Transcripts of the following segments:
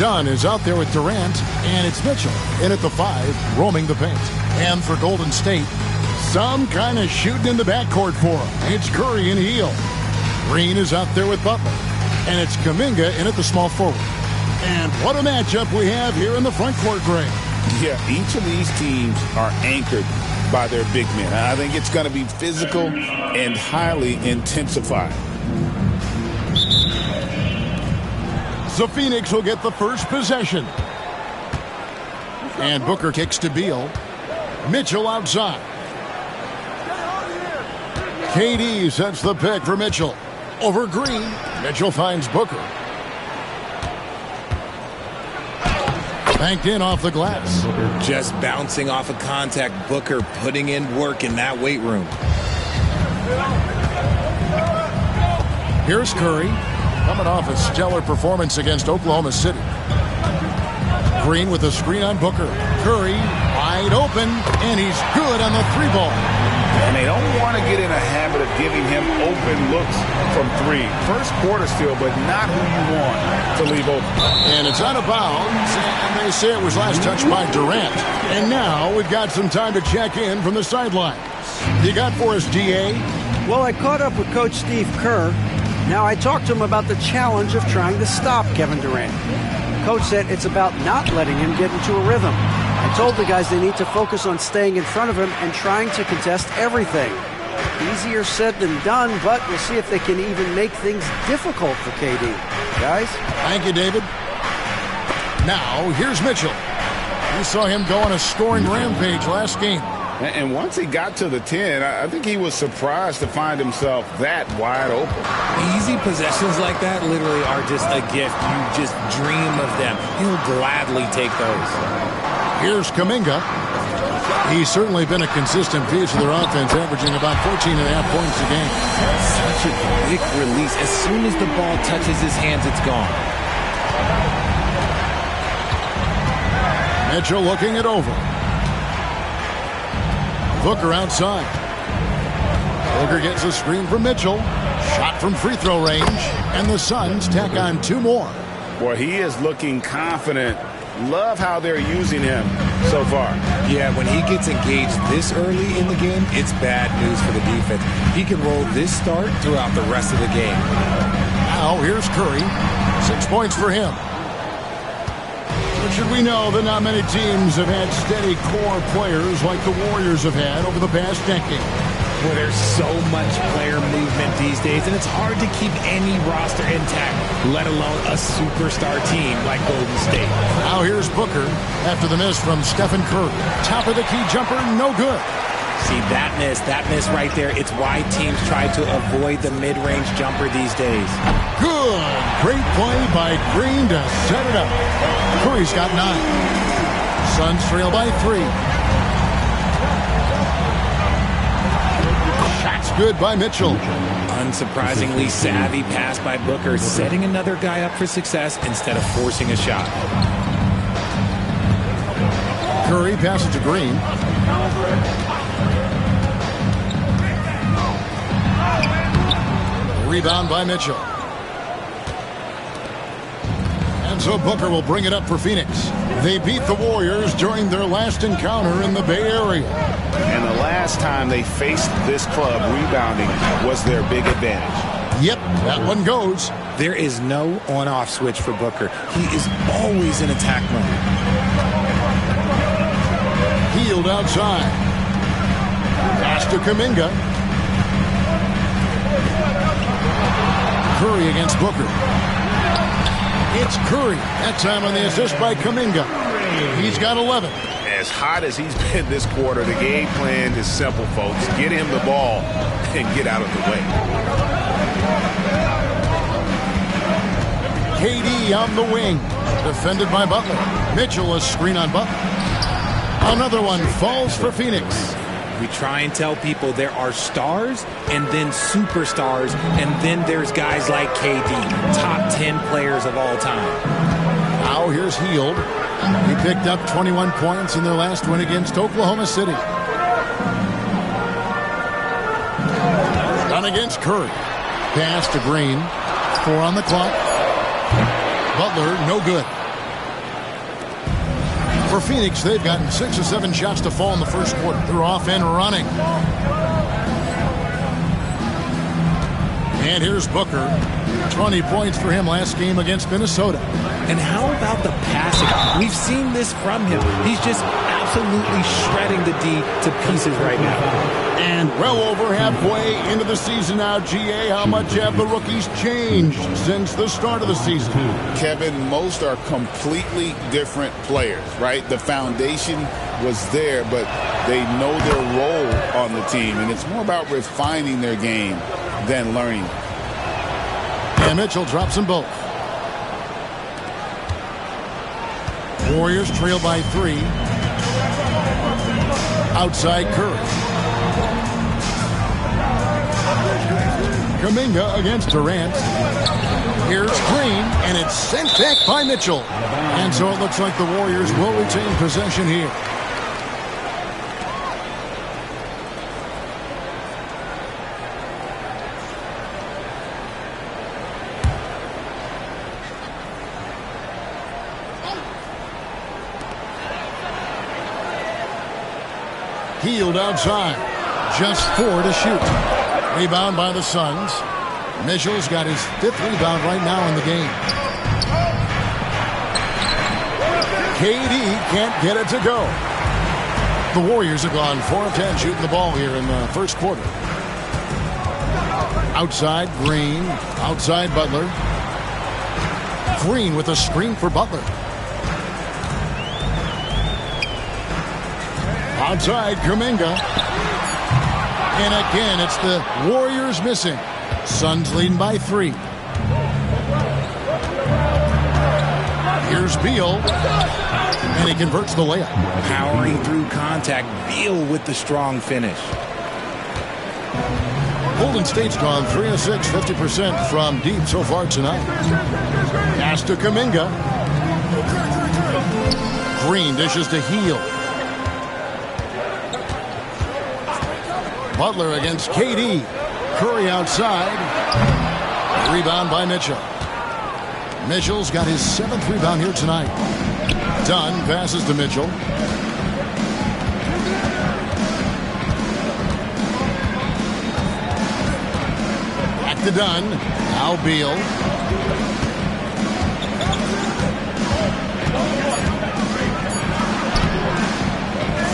Dunn is out there with Durant, and it's Mitchell in at the 5, roaming the paint. And for Golden State, some kind of shooting in the backcourt for him. It's Curry and Heel. Green is out there with Butler, and it's Kuminga in at the small forward. And what a matchup we have here in the front court, Gray. Yeah, each of these teams are anchored by their big men. I think it's going to be physical and highly intensified. So Phoenix will get the first possession. And Booker kicks to Beal. Mitchell outside. KD sets the pick for Mitchell. Over Green. Mitchell finds Booker. Banked in off the glass. Just bouncing off of contact. Booker putting in work in that weight room. Here's Curry. Coming off a stellar performance against Oklahoma City. Green with a screen on Booker. Curry wide open, and he's good on the 3-ball. And they don't want to get in a habit of giving him open looks from 3. First quarter still, but not who you want to leave open. And it's out of bounds, and they say it was last touched by Durant. And now we've got some time to check in from the sidelines. You got for us, DA? Well, I caught up with Coach Steve Kerr. Now, I talked to him about the challenge of trying to stop Kevin Durant. Coach said it's about not letting him get into a rhythm. I told the guys they need to focus on staying in front of him and trying to contest everything. Easier said than done, but we'll see if they can even make things difficult for KD. Guys? Thank you, David. Now, here's Mitchell. We saw him go on a scoring rampage last game. And once he got to the 10, I think he was surprised to find himself that wide open. Easy possessions like that literally are just a gift. You just dream of them. He'll gladly take those. Here's Kuminga. He's certainly been a consistent piece of their offense, averaging about 14.5 points a game. Such a quick release. As soon as the ball touches his hands, it's gone. Mitchell looking it over. Booker outside. Booker gets a screen from Mitchell. Shot from free throw range. And the Suns tack on 2 more. Boy, he is looking confident. Love how they're using him so far. Yeah, when he gets engaged this early in the game, it's bad news for the defense. He can roll this start throughout the rest of the game. Now, here's Curry. 6 points for him. But should we know that not many teams have had steady core players like the Warriors have had over the past decade? Well, there's so much player movement these days, and it's hard to keep any roster intact, let alone a superstar team like Golden State. Now here's Booker after the miss from Stephen Curry. Top of the key jumper, no good. See, that miss right there, it's why teams try to avoid the mid-range jumper these days. Good. Great play by Green to set it up. Curry's got 9. Suns trail by 3. Shot's good by Mitchell. Unsurprisingly savvy pass by Booker, setting another guy up for success instead of forcing a shot. Curry passes to Green. Rebound by Mitchell. And so Booker will bring it up for Phoenix. They beat the Warriors during their last encounter in the Bay Area. And the last time they faced this club, rebounding was their big advantage. Yep, that one goes. There is no on-off switch for Booker. He is always in attack mode. Healed outside. Pass to Kuminga. Curry against Booker. It's Curry. That time on the assist by Kuminga. He's got 11. As hot as he's been this quarter, the game plan is simple, folks. Get him the ball and get out of the way. KD on the wing. Defended by Butler. Mitchell a screen on Butler. Another one falls for Phoenix. We try and tell people there are stars and then superstars, and then there's guys like KD, top 10 players of all time. Now here's Hield. He picked up 21 points in their last win against Oklahoma City. Done against Curry. Pass to Green. 4 on the clock. Butler, no good. For Phoenix, they've gotten 6 or 7 shots to fall in the first quarter. They're off and running. And here's Booker. 20 points for him last game against Minnesota. And how about the passing? We've seen this from him. He's just absolutely shredding the D to pieces right now. And well over halfway into the season now, GA, how much have the rookies changed since the start of the season? Kevin, most are completely different players, right? The foundation was there, but they know their role on the team, and it's more about refining their game than learning. And Mitchell drops them both. Warriors trail by 3. Outside Curry. Kuminga against Durant. Here's Green, and it's sent back by Mitchell. And so it looks like the Warriors will retain possession here. Healed outside. Just 4 to shoot. Rebound by the Suns. Mitchell's got his 5th rebound right now in the game. KD can't get it to go. The Warriors have gone 4 of 10 shooting the ball here in the first quarter. Outside Green. Outside Butler. Green with a screen for Butler. Outside Kuminga. And again, it's the Warriors missing. Suns leading by 3. Here's Beal. And he converts the layup. Powering through contact. Beal with the strong finish. Golden State's gone 3 of 6, 50% from deep so far tonight. Pass to Kuminga. Green dishes to Heel. Butler against KD. Curry outside. Rebound by Mitchell. Mitchell's got his 7th rebound here tonight. Dunn passes to Mitchell. Back to Dunn. Now Beal.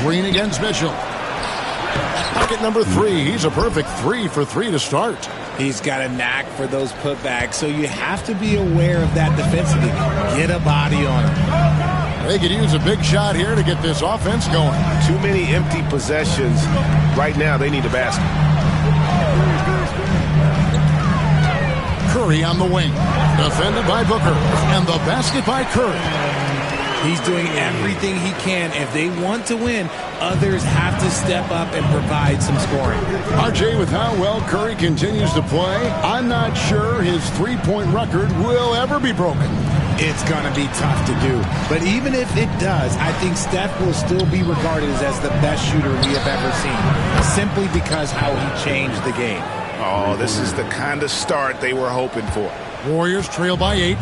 Green against Mitchell. Bucket number 3. He's a perfect 3 for 3 to start. He's got a knack for those putbacks, so you have to be aware of that defensively. Get a body on him. They could use a big shot here to get this offense going. Too many empty possessions. Right now, they need a basket. Curry on the wing. Defended by Booker. And the basket by Curry. He's doing everything he can. If they want to win, others have to step up and provide some scoring. RJ, with how well Curry continues to play, I'm not sure his three-point record will ever be broken. It's going to be tough to do. But even if it does, I think Steph will still be regarded as the best shooter we have ever seen, simply because how he changed the game. Oh, this is the kind of start they were hoping for. Warriors trail by 8.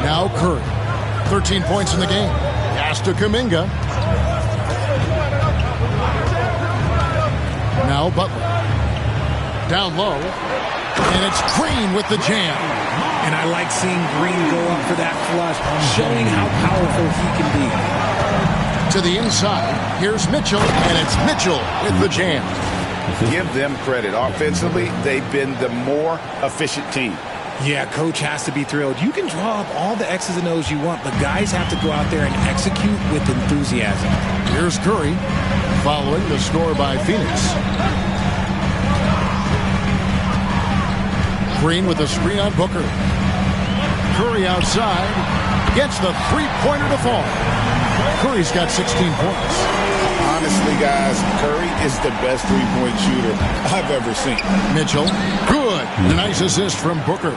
Now Curry. 13 points in the game. Pass to Kuminga. Now Butler. Down low. And it's Green with the jam. And I like seeing Green go up for that flush, showing how powerful he can be. To the inside. Here's Mitchell. And it's Mitchell with the jam. Give them credit. Offensively, they've been the more efficient team. Yeah, coach has to be thrilled. You can draw up all the X's and O's you want, but guys have to go out there and execute with enthusiasm. Here's Curry, following the score by Phoenix. Green with a screen on Booker. Curry outside, gets the three-pointer to fall. Curry's got 16 points. Honestly, guys, Curry is the best three-point shooter I've ever seen. Mitchell, good. Nice assist from Booker.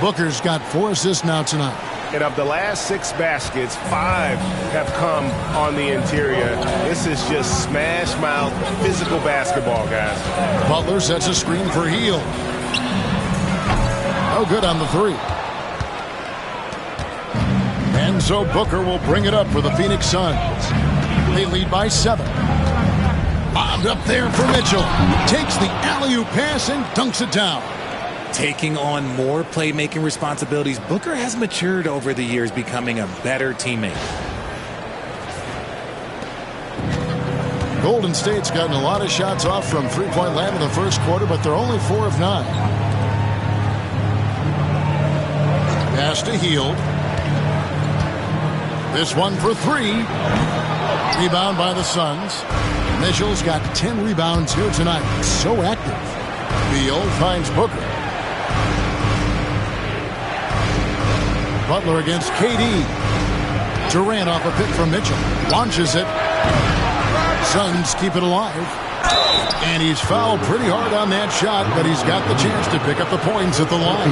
Booker's got 4 assists now tonight. And of the last 6 baskets, 5 have come on the interior. This is just smash-mouth physical basketball, guys. Butler sets a screen for Heel. No good on the 3. And so Booker will bring it up for the Phoenix Suns. They lead by 7. Bobbed up there for Mitchell. Takes the alley-oop pass and dunks it down. Taking on more playmaking responsibilities, Booker has matured over the years, becoming a better teammate. Golden State's gotten a lot of shots off from three-point land in the first quarter, but they're only 4 of 9. Pass to Hield. This one for 3. Rebound by the Suns. Mitchell's got 10 rebounds here tonight. So active. Beal finds Booker. Butler against KD. Durant off a pick from Mitchell. Launches it. Suns keep it alive. And he's fouled pretty hard on that shot, but he's got the chance to pick up the points at the line.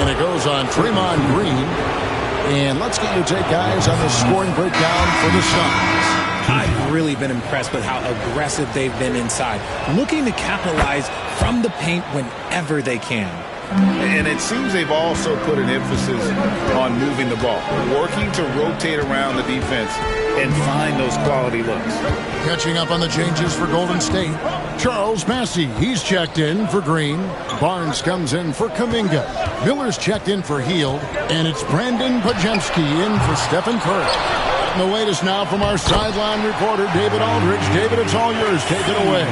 And it goes on Draymond Green. And let's get your take, guys, on the scoring breakdown for the Suns. I've really been impressed with how aggressive they've been inside, looking to capitalize from the paint whenever they can. And it seems they've also put an emphasis on moving the ball, working to rotate around the defense and find those quality looks. Catching up on the changes for Golden State. Charles Massey, he's checked in for Green. Barnes comes in for Kuminga. Miller's checked in for Hield. And it's Brandon Pajemski in for Stephen Curry. And the latest now from our sideline reporter, David Aldridge. David, it's all yours. Take it away.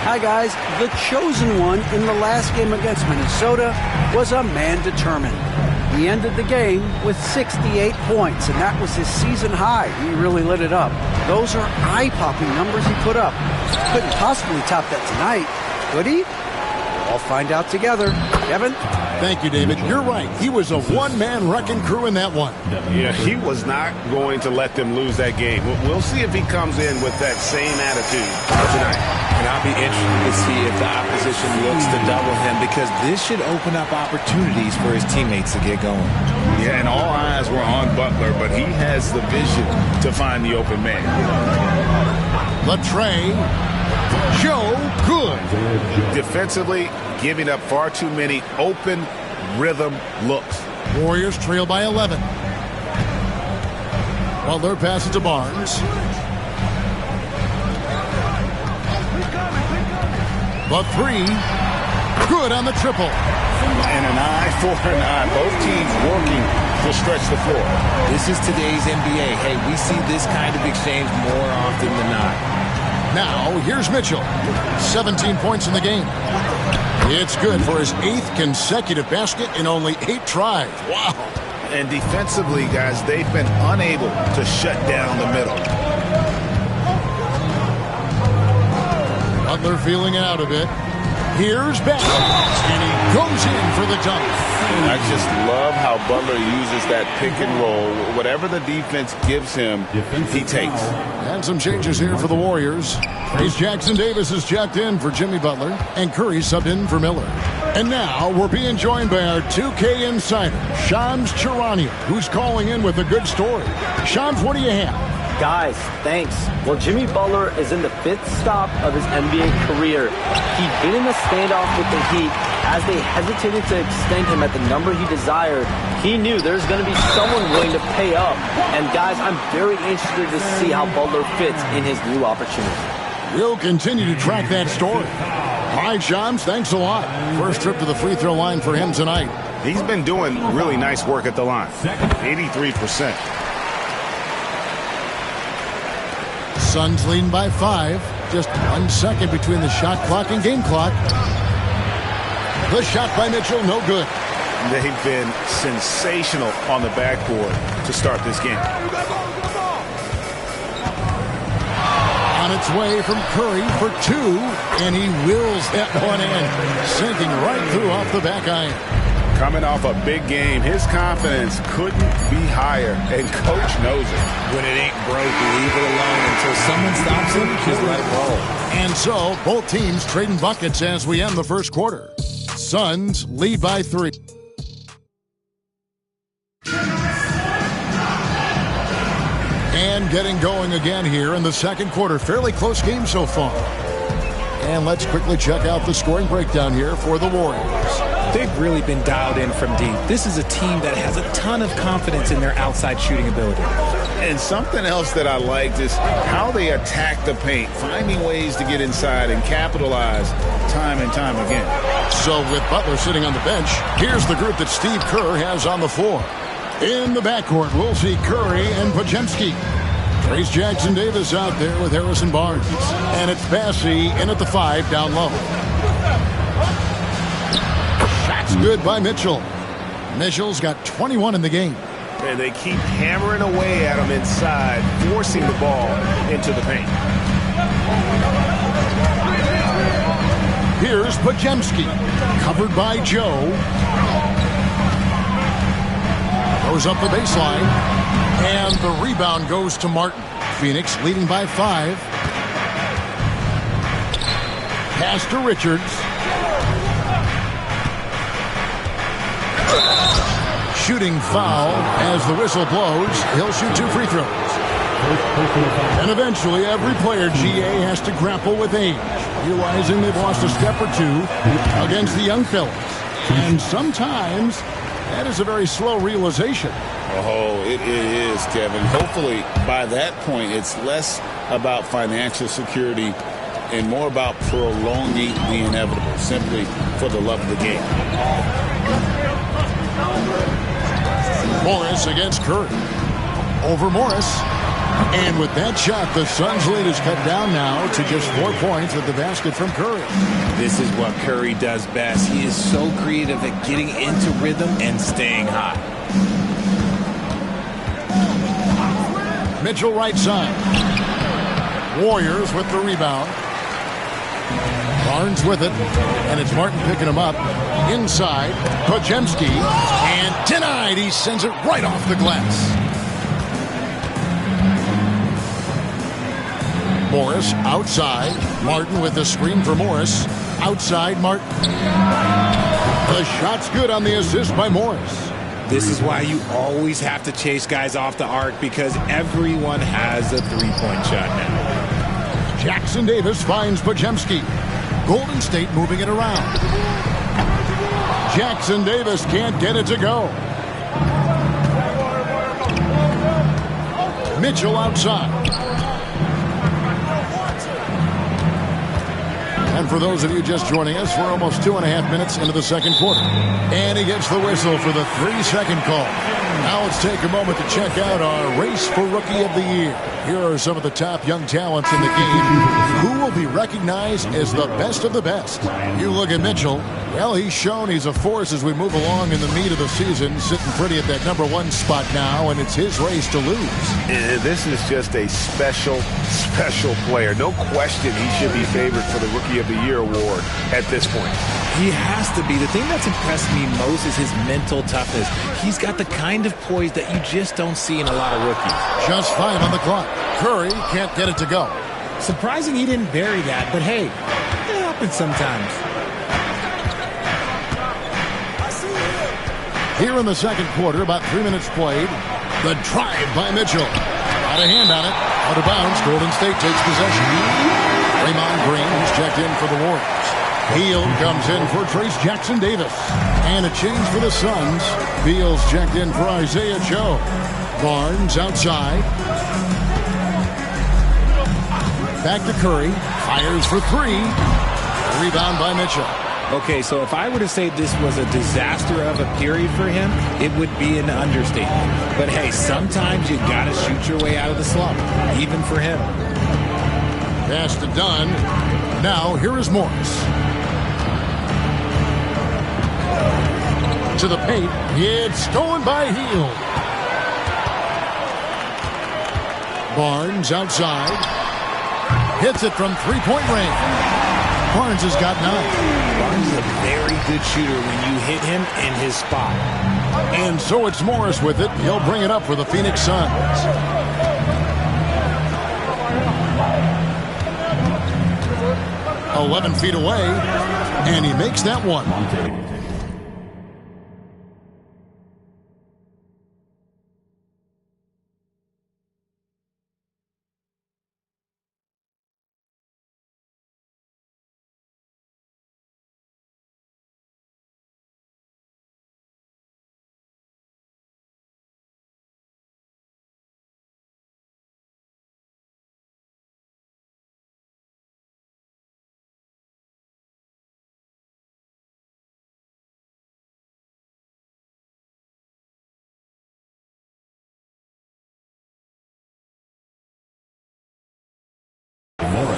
Hi, guys. The chosen one in the last game against Minnesota was a man determined. He ended the game with 68 points, and that was his season high. He really lit it up. Those are eye-popping numbers he put up. Couldn't possibly top that tonight, could he? I'll find out together. Kevin? Thank you, David. You're right. He was a one-man wrecking crew in that one. Yeah, he was not going to let them lose that game. We'll see if he comes in with that same attitude tonight. And I'll be interested to see if the opposition looks to double him, because this should open up opportunities for his teammates to get going. Yeah, and all eyes were on Butler, but he has the vision to find the open man. Latrey. Joe Good. Defensively, giving up far too many open rhythm looks. Warriors trail by 11. Butler passes to Barnes. The 3. Good on the triple. And an eye for an eye. Both teams working to stretch the floor. This is today's NBA. Hey, we see this kind of exchange more often than not. Now, here's Mitchell. 17 points in the game. It's good for his 8th consecutive basket in only 8 tries. Wow. And defensively, guys, they've been unable to shut down the middle. Butler feeling it out a bit. Here's Beck. And he goes in for the dunk. I just love how Butler uses that pick and roll. Whatever the defense gives him, he takes. And some changes here for the Warriors. Trace Jackson Davis is checked in for Jimmy Butler, and Curry subbed in for Miller. And now we're being joined by our 2K insider, Shams Charania, who's calling in with a good story. Shams, what do you have? Guys, thanks. Well, Jimmy Butler is in the 5th stop of his NBA career. He'd been in a standoff with the Heat. As they hesitated to extend him at the number he desired, he knew there's going to be someone willing to pay up. And guys, I'm very interested to see how Butler fits in his new opportunity. We'll continue to track that story. All right, Shams, thanks a lot. First trip to the free throw line for him tonight. He's been doing really nice work at the line. 83%. Suns leading by 5. Just 1 second between the shot clock and game clock. The shot by Mitchell, no good. They've been sensational on the backboard to start this game. On its way from Curry for 2, and he wills that one in, sinking right through off the back iron. Coming off a big game, his confidence couldn't be higher, and Coach knows it. When it ain't broke, leave it alone until someone stops it. Just let it roll. And so, both teams trading buckets as we end the first quarter. Suns lead by 3. And getting going again here in the second quarter. Fairly close game so far. And let's quickly check out the scoring breakdown here for the Warriors. They've really been dialed in from deep. This is a team that has a ton of confidence in their outside shooting ability. And something else that I liked is how they attack the paint, finding ways to get inside and capitalize time and time again. So with Butler sitting on the bench, here's the group that Steve Kerr has on the floor. In the backcourt, we'll see Curry and Podziemski. Trace Jackson-Davis out there with Harrison Barnes. And it's Bassey in at the 5 down low. Shot's good by Mitchell. Mitchell's got 21 in the game. And they keep hammering away at him inside, forcing the ball into the paint. Here's Podziemski, covered by Joe. Goes up the baseline, and the rebound goes to Martin. Phoenix leading by 5. Pass to Richards. Shooting foul as the whistle blows. He'll shoot 2 free throws. And eventually every player, GA, has to grapple with age, realizing they've lost a step or 2 against the young fellas. And sometimes that is a very slow realization. Oh, it is, Kevin. Hopefully by that point it's less about financial security and more about prolonging the inevitable, simply for the love of the game. Morris against Curry. Over Morris. And with that shot, the Suns' lead is cut down now to just 4 points with the basket from Curry. This is what Curry does best. He is so creative at getting into rhythm and staying hot. Mitchell right side. Warriors with the rebound. Barnes with it, and it's Martin picking him up. Inside, Podziemski, and denied. He sends it right off the glass. Morris outside. Martin with the screen for Morris. Outside Martin. The shot's good on the assist by Morris. This is why you always have to chase guys off the arc, because everyone has a three-point shot now. Jackson-Davis finds Podziemski. Golden State moving it around. Jackson-Davis can't get it to go. Mitchell outside. And for those of you just joining us, we're almost 2.5 minutes into the second quarter. And he gets the whistle for the 3-second call. Now let's take a moment to check out our race for Rookie of the Year. Here are some of the top young talents in the game who will be recognized as the best of the best. You look at Mitchell. Well, he's shown he's a force as we move along in the meat of the season, sitting pretty at that #1 spot now, and it's his race to lose. This is just a special player. No question he should be favored for the Rookie of the Year award at this point. He has to be. The thing that's impressed me most is his mental toughness. He's got the kind of poise that you just don't see in a lot of rookies. Just 5 on the clock. Curry can't get it to go. Surprising he didn't bury that, but hey, it happens sometimes. Here in the second quarter, about 3 minutes played. The drive by Mitchell. Got a hand on it. Out of bounds. Golden State takes possession. Draymond Green is checked in for the Warriors. Beal comes in for Trace Jackson-Davis. And a change for the Suns. Beal's checked in for Isaiah Joe. Barnes outside. Back to Curry. Fires for 3. Rebound by Mitchell. Okay, so if I were to say this was a disaster of a period for him, it would be an understatement. But hey, sometimes you gotta shoot your way out of the slump, even for him. Pass to Dunn. Now here is Morris. To the paint. It's stolen by Hield. Barnes outside. Hits it from 3-point range. Barnes has got 9. Barnes is a very good shooter when you hit him in his spot. And so it's Morris with it. He'll bring it up for the Phoenix Suns. 11 feet away, and he makes that one.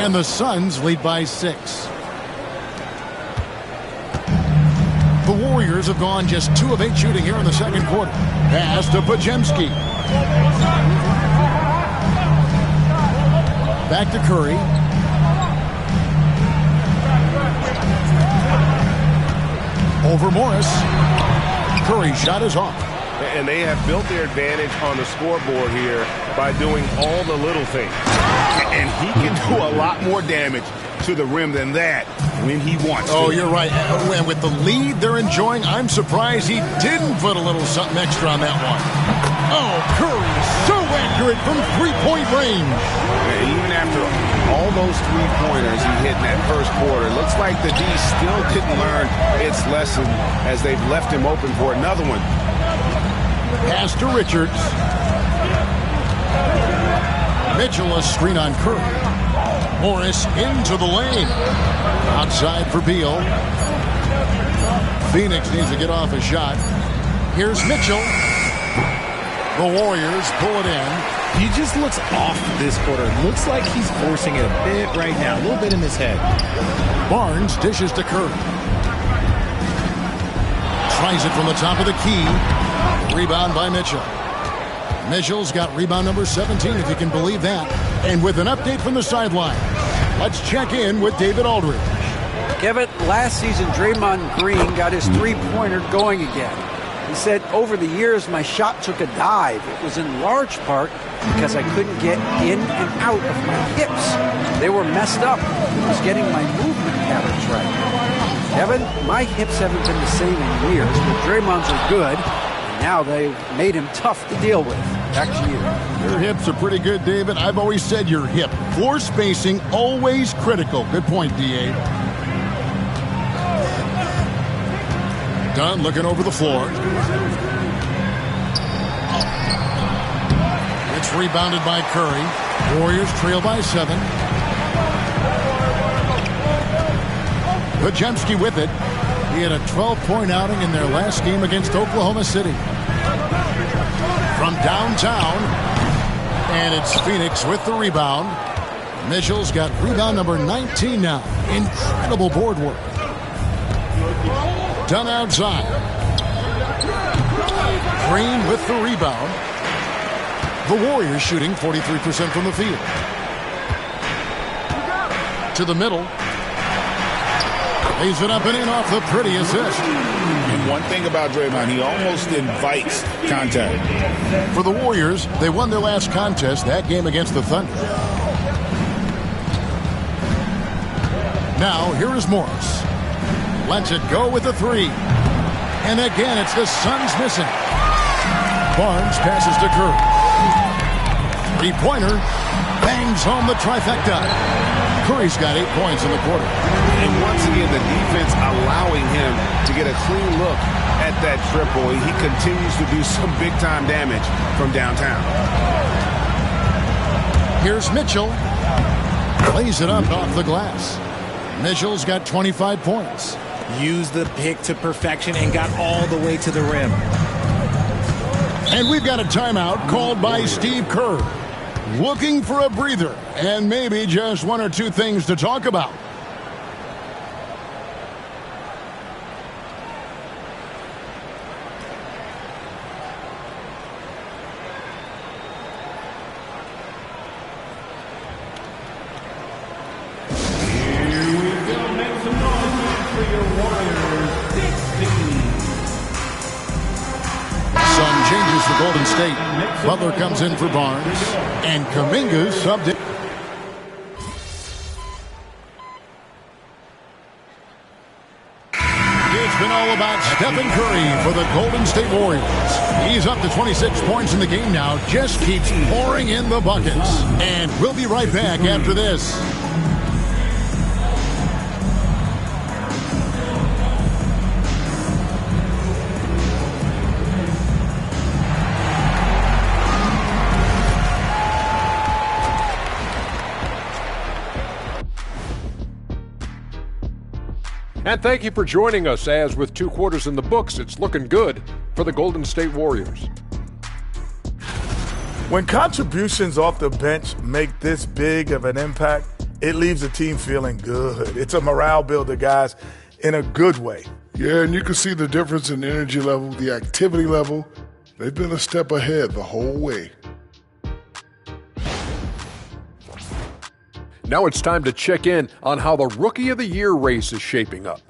And the Suns lead by 6. The Warriors have gone just 2 of 8 shooting here in the second quarter. Pass to Pajemski. Back to Curry. Over Morris. Curry's shot is off. And they have built their advantage on the scoreboard here by doing all the little things. And he can do a lot more damage to the rim than that when he wants to. Oh, you're right. And with the lead they're enjoying, I'm surprised he didn't put a little something extra on that one. Oh, Curry, so accurate from three-point range. And even after all those three-pointers he hit in that first quarter, it looks like the D still didn't learn its lesson as they've left him open for another one. Pass to Richards. Mitchell a screen on Curry. Morris into the lane. Outside for Beal. Phoenix needs to get off a shot. Here's Mitchell. The Warriors pull it in. He just looks off this quarter. Looks like he's forcing it a bit right now. A little bit in his head. Barnes dishes to Curry. Tries it from the top of the key. Rebound by Mitchell. Mitchell's got rebound number 17, if you can believe that. And with an update from the sideline, let's check in with David Aldridge. Kevin, last season Draymond Green got his three-pointer going again. He said, over the years, my shot took a dive. It was in large part because I couldn't get in and out of my hips. They were messed up. It was getting my movement patterns right. Kevin, my hips haven't been the same in years, but Draymond's are good. And now they've made him tough to deal with. Back to you. Your hips are pretty good, David. I've always said your hip. Floor spacing, always critical. Good point, D.A. Dunn looking over the floor. It's rebounded by Curry. Warriors trail by 7. Pajemski with it. He had a 12-point outing in their last game against Oklahoma City. From downtown, and it's Phoenix with the rebound. Mitchell's got rebound number 19 now. Incredible board work. Done outside. Green with the rebound. The Warriors shooting 43% from the field. To the middle. Lays it up and in off the pretty assist. And one thing about Draymond, he almost invites contact. For the Warriors, they won their last contest, that game against the Thunder. Now, here is Morris. Lets it go with the 3. And again, it's the Suns missing. Barnes passes to Curry. Three-pointer. Bangs home the trifecta. Curry's got 8 points in the quarter. And once again, the defense allowing him to get a clean look at that triple. He continues to do some big-time damage from downtown. Here's Mitchell. Lays it up off the glass. Mitchell's got 25 points. Used the pick to perfection and got all the way to the rim. And we've got a timeout called by Steve Kerr. Looking for a breather and maybe just 1 or 2 things to talk about. Golden State. Butler comes in for Barnes. And Kuminga's subbed in. It's been all about Stephen Curry for the Golden State Warriors. He's up to 26 points in the game now. Just keeps pouring in the buckets. And we'll be right back after this. And thank you for joining us as with 2 quarters in the books, it's looking good for the Golden State Warriors. When contributions off the bench make this big of an impact, it leaves the team feeling good. It's a morale builder, guys, in a good way. Yeah, and you can see the difference in energy level, the activity level. They've been a step ahead the whole way. Now it's time to check in on how the Rookie of the Year race is shaping up.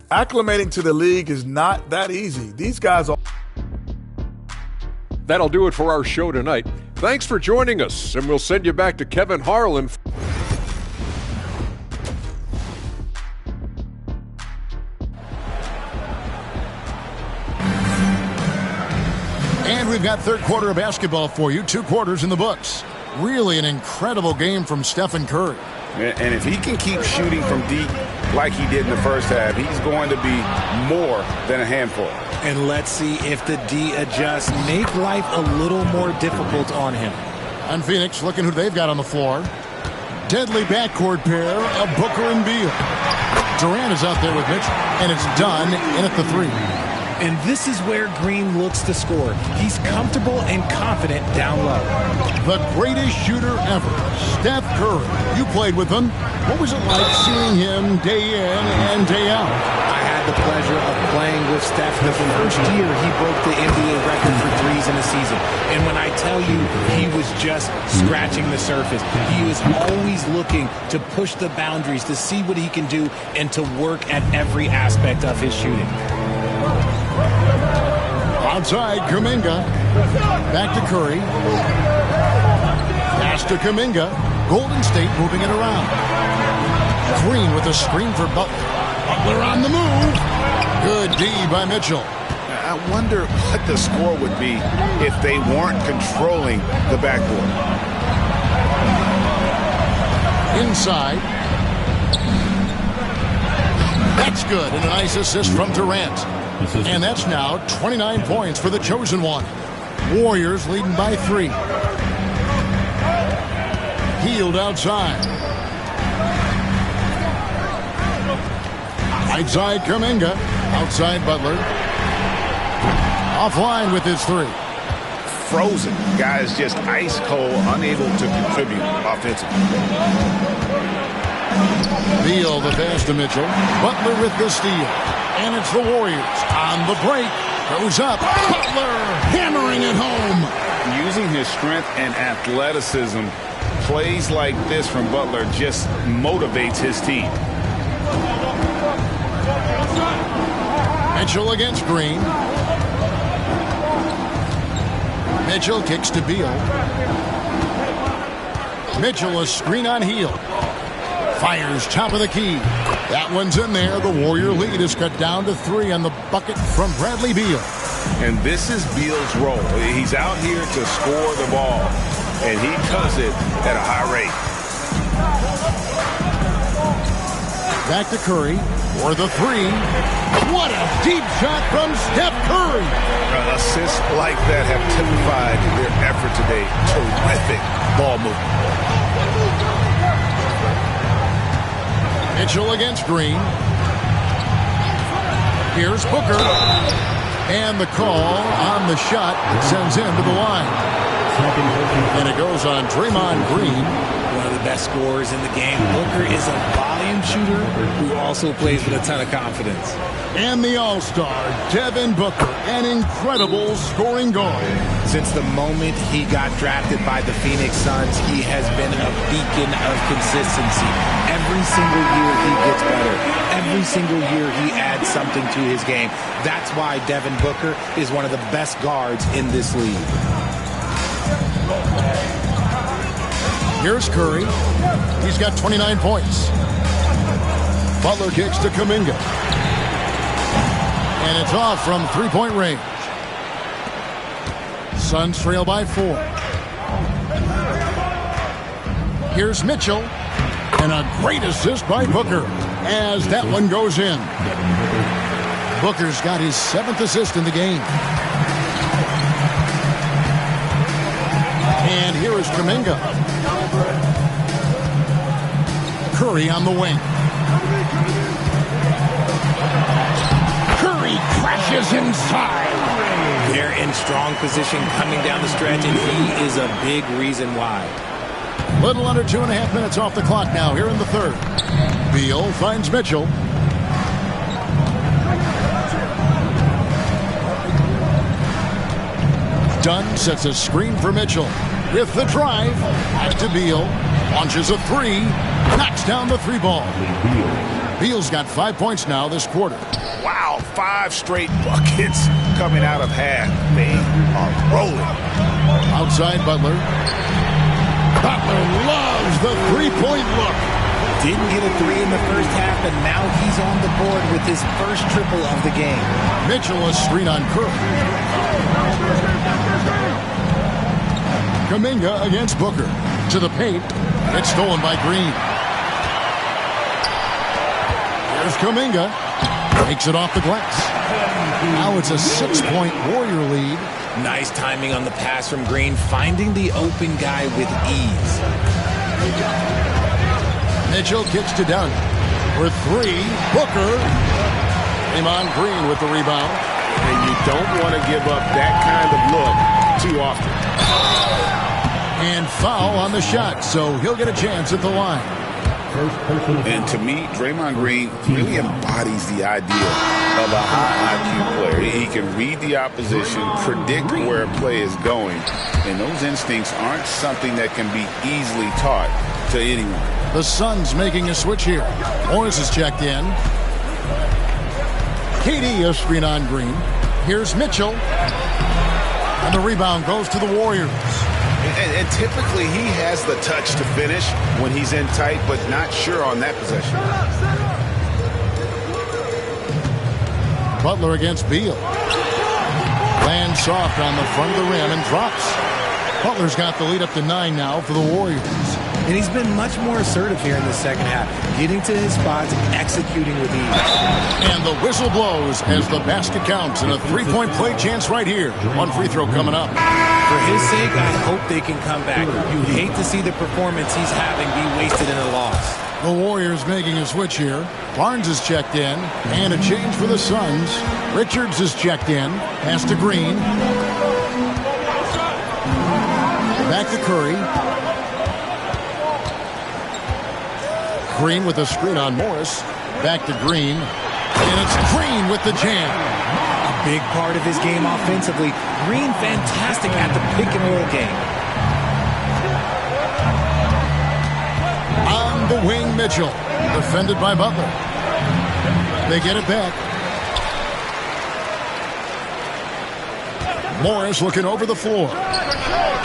Acclimating to the league is not that easy. These guys are... That'll do it for our show tonight. Thanks for joining us, and we'll send you back to Kevin Harlan. And we've got third quarter of basketball for you. 2 quarters in the books. Really an incredible game from Stephen Curry. And if he can keep shooting from deep like he did in the first half, he's going to be more than a handful. And let's see if the D adjusts, make life a little more difficult on him. And Phoenix looking who they've got on the floor. Deadly backcourt pair of Booker and Beal. Durant is out there with Mitchell, and it's done in at the 3. And this is where Green looks to score. He's comfortable and confident down low. The greatest shooter ever, Steph Curry. You played with him. What was it like seeing him day in and day out? I had the pleasure of playing with Steph the first year he broke the NBA record for threes in a season. And when I tell you he was just scratching the surface, he was always looking to push the boundaries, to see what he can do, and to work at every aspect of his shooting. Outside, Kuminga. Back to Curry. Pass to Kuminga. Golden State moving it around. Green with a screen for Butler. Butler on the move. Good D by Mitchell. I wonder what the score would be if they weren't controlling the backboard. Inside. That's good. And a nice assist from Durant. And that's now 29 points for the chosen one. Warriors leading by 3. Healed outside. Outside Kuminga. Outside Butler. Offline with his 3. Frozen. Guys just ice cold, unable to contribute offensively. Beal the pass to Mitchell. Butler with the steal. And it's the Warriors on the break. Goes up. Butler hammering it home. Using his strength and athleticism, plays like this from Butler just motivates his team. Mitchell against Green. Mitchell kicks to Beal. Mitchell a screen on heel. Fires top of the key. That one's in there. The Warrior lead is cut down to 3 on the bucket from Bradley Beal. And this is Beal's role. He's out here to score the ball, and he does it at a high rate. Back to Curry for the 3. What a deep shot from Steph Curry. Assists like that have typified their effort today. Terrific ball movement. Mitchell against Green. Here's Booker. And the call on the shot sends him to the line. And it goes on Draymond Green. One of the best scorers in the game. Booker is a volume shooter who also plays with a ton of confidence. And the All-Star, Devin Booker, an incredible scoring guard. Since the moment he got drafted by the Phoenix Suns, he has been a beacon of consistency. Every single year he gets better. Every single year he adds something to his game. That's why Devin Booker is one of the best guards in this league. Here's Curry. He's got 29 points. Butler kicks to Kuminga. And it's off from 3-point range. Suns trail by 4. Here's Mitchell. And a great assist by Booker as that one goes in. Booker's got his 7th assist in the game. And here is Kuminga. Curry on the wing. Curry crashes inside. They're in strong position coming down the stretch, and he is a big reason why. Little under 2.5 minutes off the clock now here in the third. Beal finds Mitchell. Dunn sets a screen for Mitchell. With the drive, back to Beal. Launches a three. Knocks down the three ball. Beal's got 5 points now this quarter. Wow, 5 straight buckets coming out of half. They are rolling. Outside Butler. Butler loves the three-point look. Didn't get a three in the first half, and now he's on the board with his first triple of the game. Mitchell a screen on Curry. Kuminga against Booker. To the paint. It's stolen by Green. Here's Kuminga. Takes it off the glass. Now it's a 6-point Warrior lead. Nice timing on the pass from Green, finding the open guy with ease. Mitchell kicks to Dunn. For three, Booker. Draymond Green with the rebound. And you don't want to give up that kind of look too often. And foul on the shot, so he'll get a chance at the line. And to me, Draymond Green really embodies the idea of a high IQ player. He can read the opposition, predict where a play is going, and those instincts aren't something that can be easily taught to anyone. The Suns making a switch here. Morris is checked in. KD a screen on Green. Here's Mitchell. And the rebound goes to the Warriors. And typically he has the touch to finish when he's in tight, but not sure on that possession. Butler against Beal. Lands soft on the front of the rim and drops. Butler's got the lead up to 9 now for the Warriors. And he's been much more assertive here in the second half, getting to his spots, executing with ease. And the whistle blows as the basket counts, and a three-point play chance right here. One free throw coming up. For his sake, I hope they can come back. You hate to see the performance he's having be wasted in a loss. The Warriors making a switch here. Barnes is checked in, and a change for the Suns. Richards is checked in. Pass to Green. Back to Curry. Green with a screen on Morris. Back to Green. And it's Green with the jam. A big part of his game offensively. Green fantastic at the pick and roll game. On the wing, Mitchell. Defended by Butler. They get it back. Morris looking over the floor.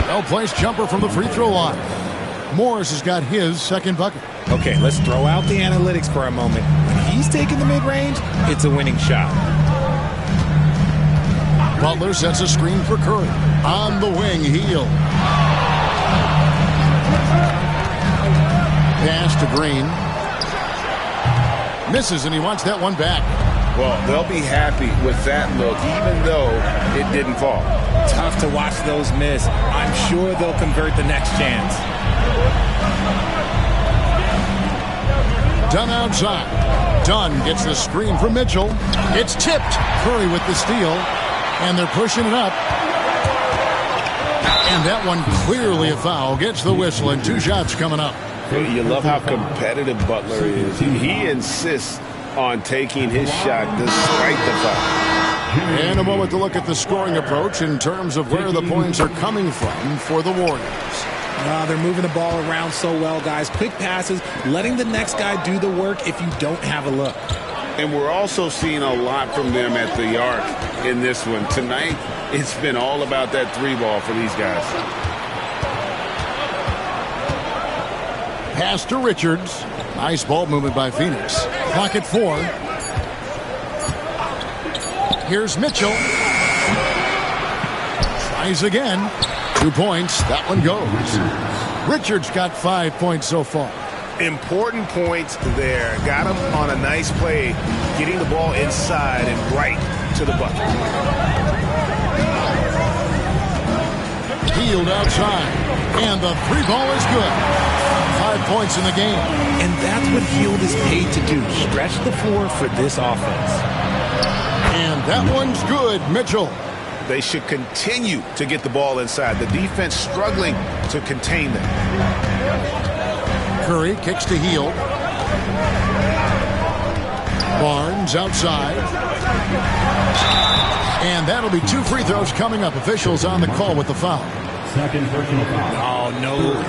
Well-placed jumper from the free throw line. Morris has got his second bucket. Okay, let's throw out the analytics for a moment. When he's taking the mid-range, it's a winning shot. Butler sets a screen for Curry. On the wing, Heel. Pass to Green. Misses, and he wants that one back. Well, they'll be happy with that look, even though it didn't fall. Tough to watch those miss. I'm sure they'll convert the next chance. Dunn outside. Dunn gets the screen from Mitchell. It's tipped. Curry with the steal. And they're pushing it up. And that one clearly a foul. Gets the whistle, and 2 shots coming up. You love how competitive Butler is. He insists on taking his shot despite the foul. In a moment to look at the scoring approach in terms of where the points are coming from for the Warriors. They're moving the ball around so well, guys. Quick passes, letting the next guy do the work if you don't have a look. And we're also seeing a lot from them at the arc in this one. Tonight, it's been all about that 3-ball for these guys. Pass to Richards. Nice ball movement by Phoenix. Clock at 4. Here's Mitchell. Tries again. 2 points. That one goes. Richards got 5 points so far. Important points there. Got him on a nice play, getting the ball inside and right to the bucket. Healed outside. And the 3-ball is good. 5 points in the game. And that's what Hield is paid to do. Stretch the floor for this offense. And that one's good. Mitchell. they should continue to get the ball inside. The defense struggling to contain them. Curry kicks to Hield. Barnes outside. And that'll be 2 free throws coming up. Officials on the call with the foul. Second personal foul. Oh,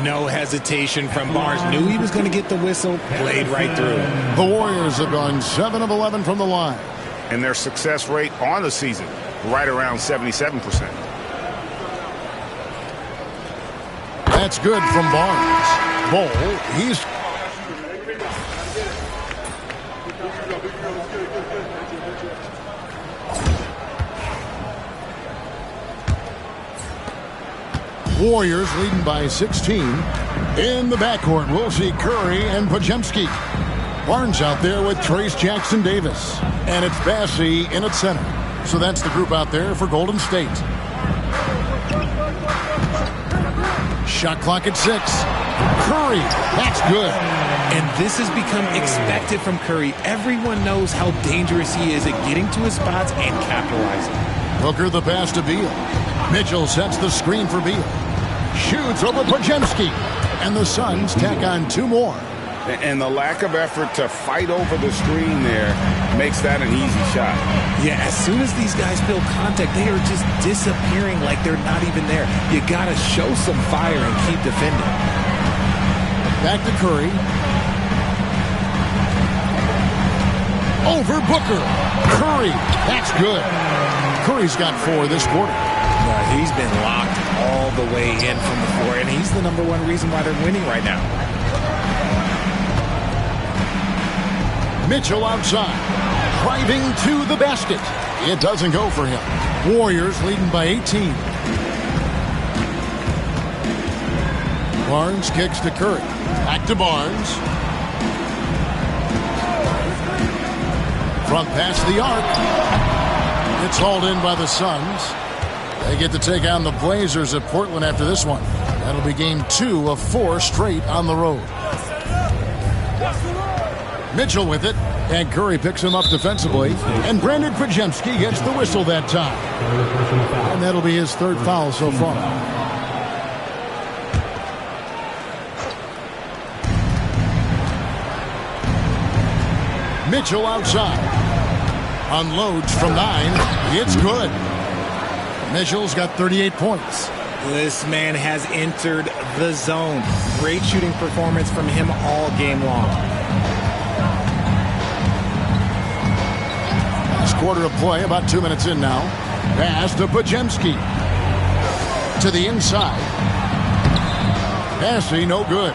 no hesitation from Barnes. Knew he was going to get the whistle. Played right through. The Warriors have gone 7 of 11 from the line. And their success rate on the season, right around 77%. That's good from Barnes. Bol, he's... Warriors leading by 16. In the backcourt, we'll see Curry and Podziemski. Barnes out there with Trace Jackson-Davis. And it's Bassey in at center. So that's the group out there for Golden State. Shot clock at 6. Curry, that's good. And this has become expected from Curry. Everyone knows how dangerous he is at getting to his spots and capitalizing. Booker the pass to Beal. Mitchell sets the screen for Beal. Shoots over Podziemski. And the Suns tack on 2 more. And the lack of effort to fight over the screen there makes that an easy shot. Yeah, as soon as these guys feel contact, they are just disappearing like they're not even there. You got to show some fire and keep defending. Back to Curry. Over Booker. Curry, that's good. Curry's got 4 this quarter. He's been locked all the way in from the floor, and he's the #1 reason why they're winning right now. Mitchell outside, driving to the basket. It doesn't go for him. Warriors leading by 18. Barnes kicks to Curry. Back to Barnes. Front pass to the arc. It's hauled in by the Suns. They get to take on the Blazers at Portland after this one. That'll be game 2 of 4 straight on the road. Mitchell with it, and Curry picks him up defensively. And Brandon Podziemski gets the whistle that time. And that'll be his 3rd foul so far. Mitchell outside. Unloads from 9. It's good. Mitchell's got 38 points. This man has entered the zone. Great shooting performance from him all game long. Last quarter of play, about 2 minutes in now. Pass to Podziemski. To the inside. Bassey, no good.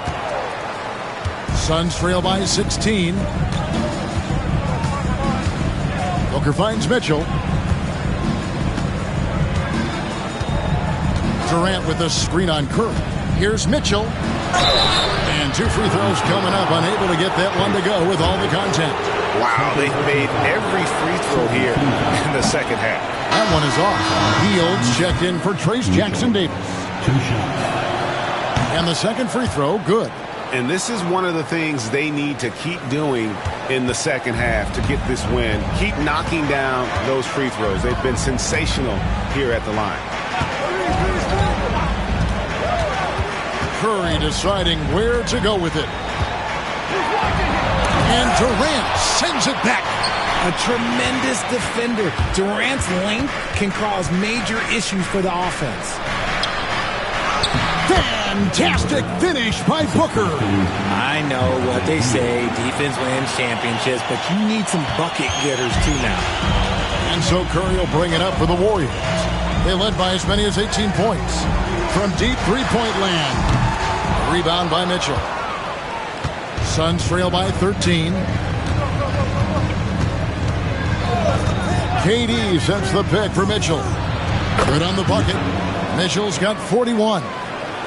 Suns trail by 16. Booker finds Mitchell. Durant with a screen on Curry. Here's Mitchell. And 2 free throws coming up. Unable to get that one to go with all the contact. Wow, they made every free throw here in the second half. That one is off. Hields checked in for Trace Jackson-Davis. 2 shots. And the second free throw, good. And this is one of the things they need to keep doing in the second half to get this win. Keep knocking down those free throws. They've been sensational here at the line. Curry deciding where to go with it. And Durant sends it back. A tremendous defender. Durant's length can cause major issues for the offense. Fantastic finish by Booker. I know what they say, defense wins championships, but you need some bucket getters too now. And so Curry will bring it up for the Warriors. They led by as many as 18 points. From deep three-point land. Rebound by Mitchell. Suns trail by 13. KD sets the pick for Mitchell. Good on the bucket. Mitchell's got 41.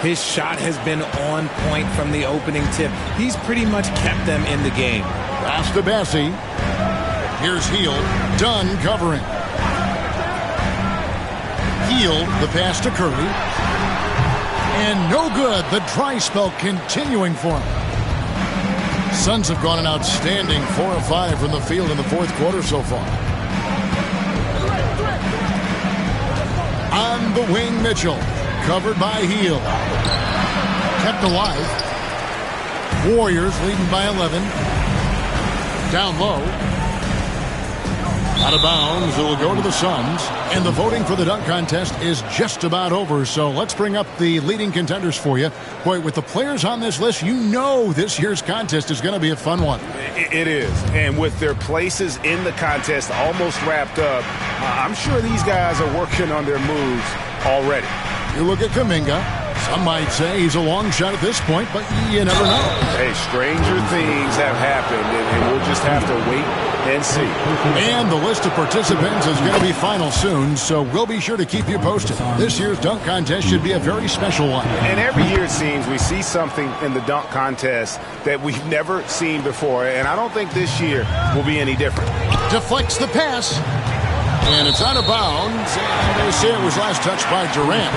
His shot has been on point from the opening tip. He's pretty much kept them in the game. Pass to Bassey. Here's Hield. Dunn covering. Hield, the pass to Curry. And no good. The dry spell continuing for him. Suns have gone an outstanding 4 of 5 from the field in the fourth quarter so far. the wing, Mitchell. Covered by Heel. Kept alive. Warriors leading by 11. Down low. Out of bounds. It will go to the Suns. And the voting for the dunk contest is just about over. So let's bring up the leading contenders for you. Boy, with the players on this list, you know this year's contest is going to be a fun one. It is. And with their places in the contest almost wrapped up, I'm sure these guys are working on their moves already. You look at Kuminga. Some might say he's a long shot at this point, but you never know. Hey, stranger things have happened, and we'll just have to wait and see. And the list of participants is going to be final soon, so we'll be sure to keep you posted. This year's dunk contest should be a very special one. And every year it seems we see something in the dunk contest that we've never seen before, and I don't think this year will be any different. Deflects the pass, and it's out of bounds, and they say it was last touched by Durant.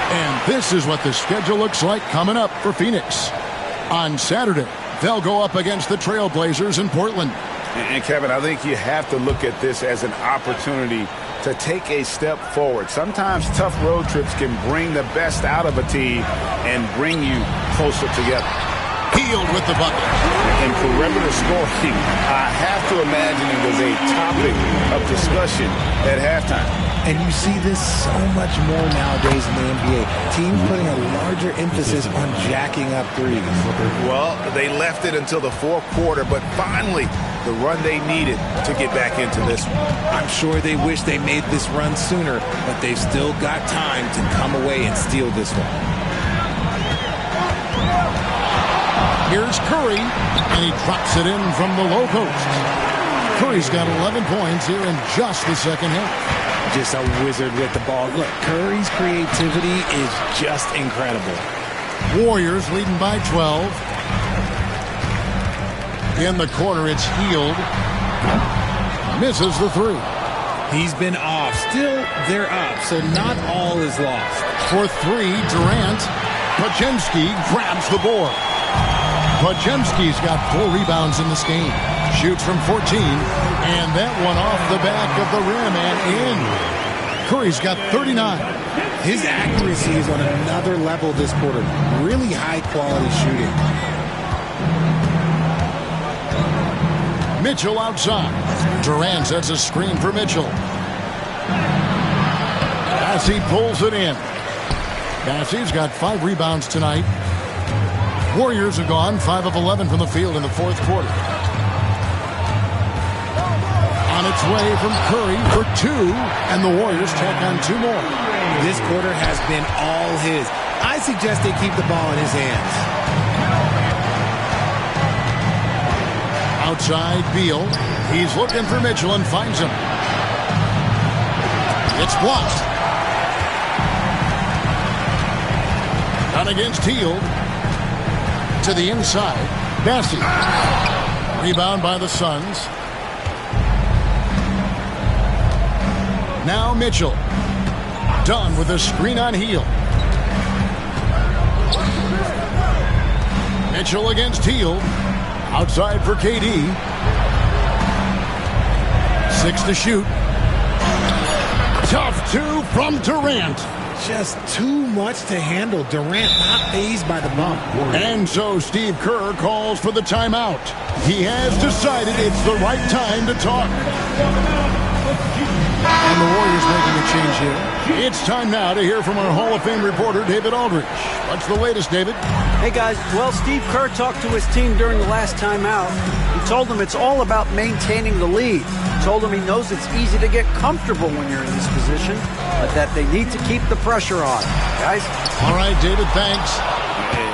And this is what the schedule looks like coming up for Phoenix. On Saturday, they'll go up against the Trailblazers in Portland. And Kevin, I think you have to look at this as an opportunity to take a step forward. Sometimes tough road trips can bring the best out of a team and bring you closer together. Healed with the bucket. And perimeter scoring, I have to imagine it was a topic of discussion at halftime. And you see this so much more nowadays in the NBA. Teams putting a larger emphasis on jacking up threes. Well, they left it until the fourth quarter, but finally the run they needed to get back into this one. I'm sure they wish they made this run sooner, but they've still got time to come away and steal this one. Here's Curry, and he drops it in from the low post. Curry's got 11 points here in just the second half. Just a wizard with the ball. Look, Curry's creativity is just incredible. Warriors leading by 12. In the corner, it's Healed. Misses the three. He's been off. Still, they're up, so not all is lost. For three, Durant. Podziemski grabs the board. Podziemski's got 4 rebounds in this game. Shoots from 14, and that one off the back of the rim and in. Curry's got 39. His accuracy is on another level this quarter. Really high-quality shooting. Mitchell outside. Durant sets a screen for Mitchell. Cassie pulls it in. Cassie's got 5 rebounds tonight. Warriors are gone 5 of 11 from the field in the fourth quarter. On its way from Curry for 2, and the Warriors tack on 2 more. This quarter has been all his. I suggest they keep the ball in his hands. Outside, Beal. He's looking for Mitchell and finds him. It's blocked. Done against Healed. To the inside. Bassey. Rebound by the Suns. Now Mitchell. Done with a screen on Heel. Mitchell against Heel. Outside for KD. 6 to shoot. Tough 2 from Durant. Just too much to handle. Durant not fazed by the bump. And so Steve Kerr calls for the timeout. He has decided it's the right time to talk. And the Warriors making a change here. It's time now to hear from our Hall of Fame reporter, David Aldridge. What's the latest, David? Hey, guys. Well, Steve Kerr talked to his team during the last timeout. He told them it's all about maintaining the lead. He told them he knows it's easy to get comfortable when you're in this position, but that they need to keep the pressure on. Guys? All right, David, thanks.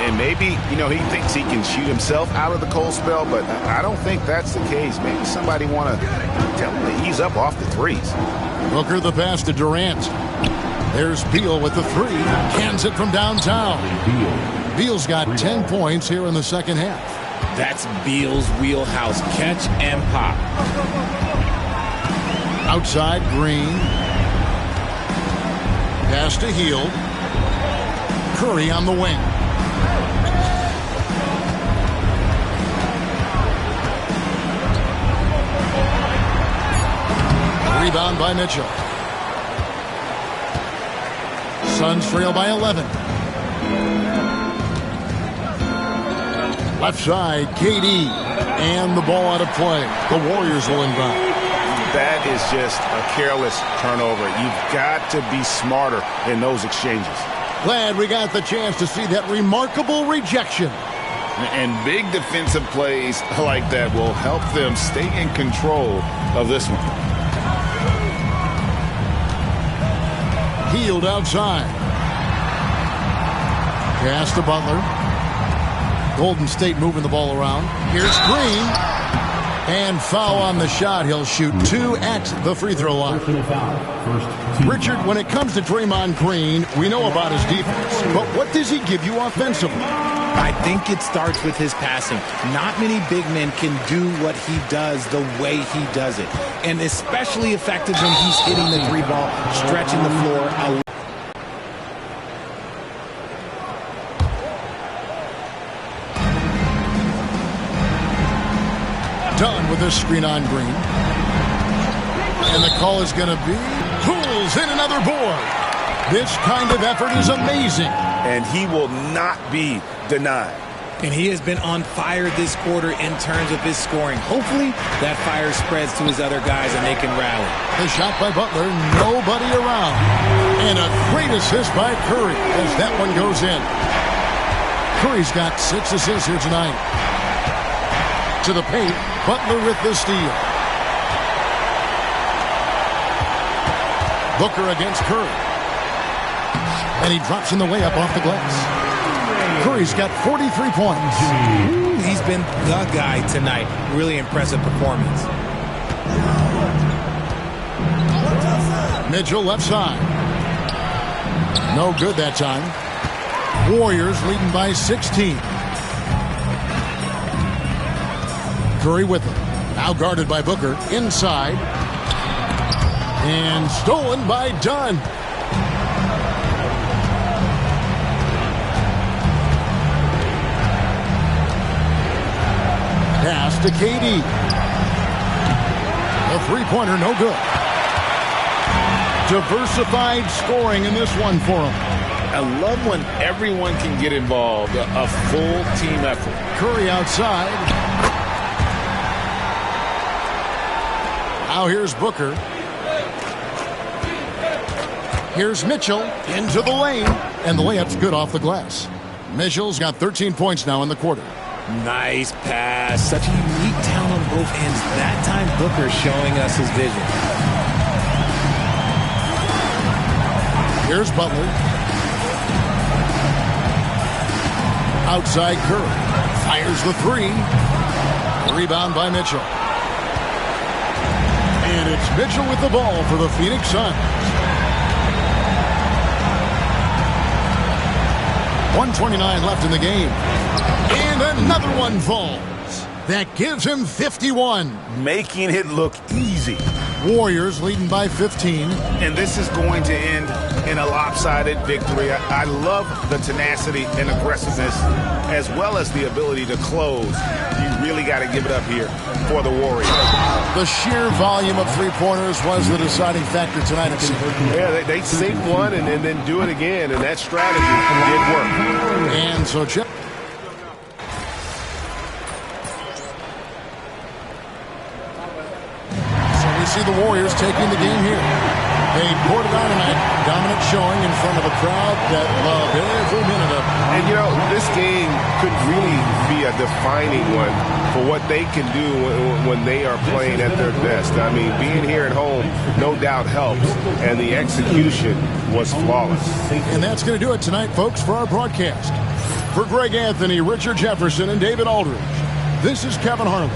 And maybe, he thinks he can shoot himself out of the cold spell, but I don't think that's the case. Maybe somebody want to tell him to ease up off the threes. Booker the pass to Durant. There's Beal with the 3. Cans it from downtown. Beal's got 10 points here in the second half. That's Beal's wheelhouse. Catch and pop. Outside, Green. Pass to Heel. Curry on the wing. Rebound by Mitchell. Suns trail by 11. Left side, KD. And the ball out of play. The Warriors will inbound. That is just a careless turnover. You've got to be smarter in those exchanges. Glad we got the chance to see that remarkable rejection. And big defensive plays like that will help them stay in control of this one. Healed outside. Pass to Butler. Golden State moving the ball around. Here's Green. And foul on the shot. He'll shoot 2 at the free throw line. Richard, when it comes to Draymond Green, we know about his defense. But what does he give you offensively? I think it starts with his passing. Not many big men can do what he does the way he does it. And especially effective when he's hitting the 3 ball, stretching the floor. Done with this screen on Green. And the call is going to be pulls in another board. This kind of effort is amazing. And he will not be denied. And he has been on fire this quarter in terms of his scoring. Hopefully that fire spreads to his other guys and they can rally. The shot by Butler, nobody around. And a great assist by Curry as that one goes in. Curry's got 6 assists here tonight. To the paint, Butler with the steal. Booker against Curry. And he drops in the layup off the glass. Curry's got 43 points. He's been the guy tonight. Really impressive performance. Mitchell left side. No good that time. Warriors leading by 16. Curry with him. Now guarded by Booker. Inside. And stolen by Dunn. Pass to KD. A three-pointer, no good. Diversified scoring in this one for him. I love when everyone can get involved. A full team effort. Curry outside. Now here's Booker. Here's Mitchell into the lane. And the layup's good off the glass. Mitchell's got 13 points now in the quarter. Nice pass. Such a unique talent on both ends. That time Booker showing us his vision. Here's Butler. Outside Curry. Fires the 3. Rebound by Mitchell. And it's Mitchell with the ball for the Phoenix Suns. 1:29 left in the game. And another one falls. That gives him 51. Making it look easy. Warriors leading by 15. And this is going to end in a lopsided victory. I love the tenacity and aggressiveness as well as the ability to close. You really got to give it up here for the Warriors. The sheer volume of three-pointers was the deciding factor tonight. Yeah, they sink one and then do it again, and that strategy did work. And so Chip. We see the Warriors taking the game here. They poured it on tonight. Dominant showing in front of a crowd that loved every minute of it. And, you know, this game could really be a defining one for what they can do when they are playing at their best. I mean, being here at home no doubt helps, and the execution was flawless. And that's going to do it tonight, folks, for our broadcast. For Greg Anthony, Richard Jefferson, and David Aldridge, this is Kevin Harlan.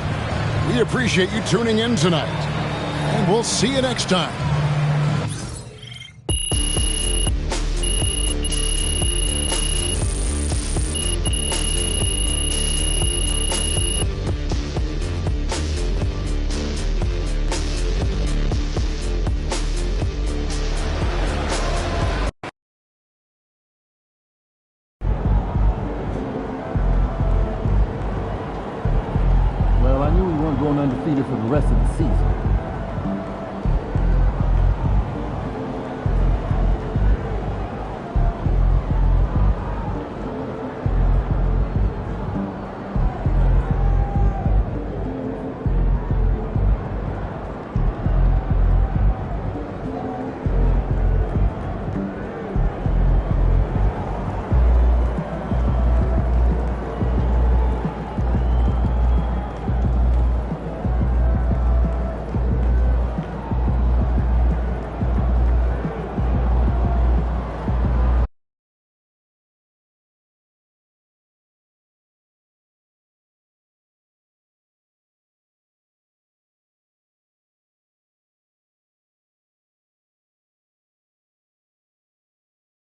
We appreciate you tuning in tonight. And we'll see you next time.